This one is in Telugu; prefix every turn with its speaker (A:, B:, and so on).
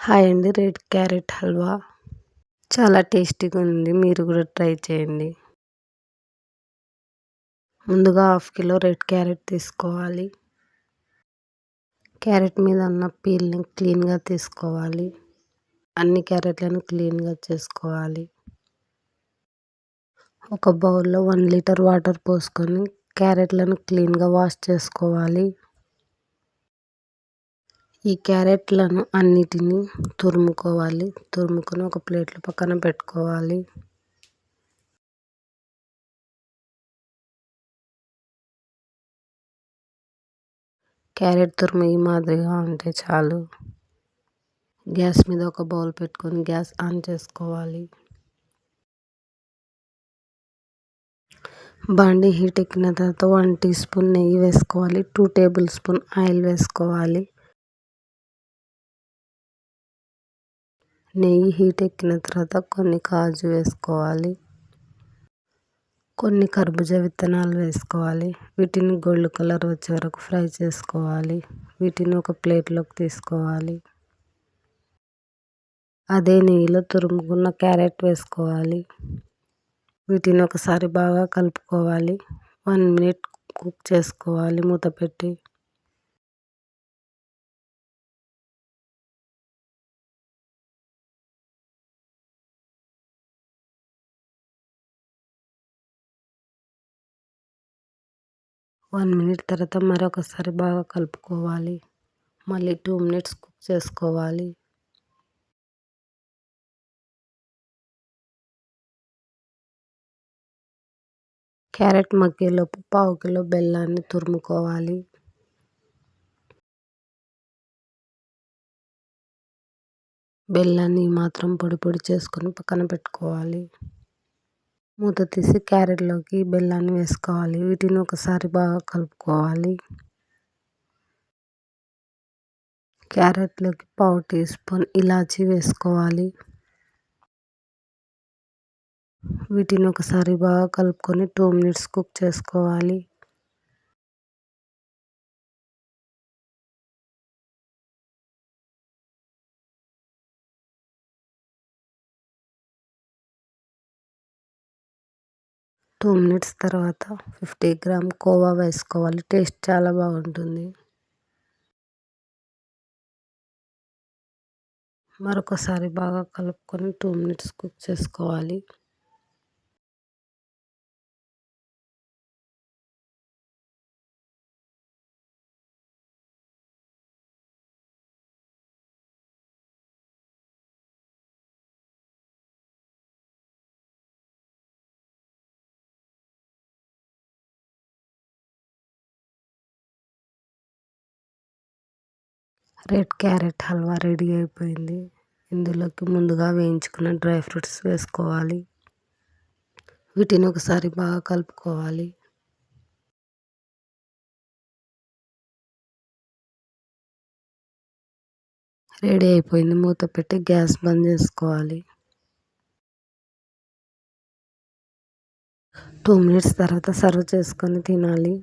A: హాయ్ అండి. రెడ్ క్యారెట్ హల్వా చాలా టేస్టీగా ఉంది. మీరు కూడా ట్రై చేయండి. ముందుగా హాఫ్ కిలో రెడ్ క్యారెట్ తీసుకోవాలి. క్యారెట్ మీద ఉన్న పీల్ని క్లీన్గా తీసుకోవాలి. అన్ని క్యారెట్లను క్లీన్గా చేసుకోవాలి. ఒక బౌల్లో 1 లీటర్ వాటర్ పోసుకొని క్యారెట్లను క్లీన్గా వాష్ చేసుకోవాలి. ఈ క్యారెట్లను అన్నిటినీ తురుముకోవాలి. తురుముకొని ఒక ప్లేట్లో పక్కన పెట్టుకోవాలి. క్యారెట్ తురుము ఈ మాదిరిగా ఉంటే చాలు. గ్యాస్ మీద ఒక బౌల్ పెట్టుకొని గ్యాస్ ఆన్ చేసుకోవాలి. బాండీ హీట్ ఎక్కిన తర్వాత 1 టీ స్పూన్ నెయ్యి వేసుకోవాలి. 2 టేబుల్ స్పూన్ ఆయిల్ వేసుకోవాలి. నెయ్యి హీట్ ఎక్కిన తర్వాత కొన్ని కాజు వేసుకోవాలి. కొన్ని కర్బూజా విత్తనాలు వేసుకోవాలి. వీటిని గోల్డ్ కలర్ వచ్చే వరకు ఫ్రై చేసుకోవాలి. వీటిని ఒక ప్లేట్లోకి తీసుకోవాలి. అదే నెయ్యిలో తురుముకున్న క్యారెట్ వేసుకోవాలి. వీటిని ఒకసారి బాగా కలుపుకోవాలి. 1 మినిట్ కుక్ చేసుకోవాలి మూత పెట్టి. వన్ మినిట్ తర్వాత మరొకసారి బాగా కలుపుకోవాలి. మళ్ళీ 2 మినిట్స్ కుక్ చేసుకోవాలి. క్యారెట్ మగ్గేలోపు పావు కిలో బెల్లాన్ని తురుముకోవాలి. బెల్లాన్ని మాత్రం పొడి పొడి చేసుకొని పక్కన పెట్టుకోవాలి. మూత తీసి క్యారెట్లోకి బెల్లాన్ని వేసుకోవాలి. వీటిని ఒకసారి బాగా కలుపుకోవాలి. క్యారెట్లోకి పావు టీ స్పూన్ ఇలాచీ వేసుకోవాలి. వీటిని ఒకసారి బాగా కలుపుకొని 2 మినిట్స్ కుక్ చేసుకోవాలి. టూ మినిట్స్ తర్వాత 50 గ్రామ్ కోవా వేసుకోవాలి. టేస్ట్ చాలా బాగుంటుంది. మరొకసారి బాగా కలుపుకొని 2 మినిట్స్ కుక్ చేసుకోవాలి. రెడ్ క్యారెట్ హల్వా రెడీ అయిపోయింది. ఇందులోకి ముందుగా వేయించుకున్న డ్రై ఫ్రూట్స్ వేసుకోవాలి. వీటిని ఒకసారి బాగా కలుపుకోవాలి. రెడీ అయిపోయింది. మూత పెట్టి గ్యాస్ బంద్ చేసుకోవాలి. 2 మినిట్స్ తర్వాత సర్వ్ చేసుకొని తినాలి.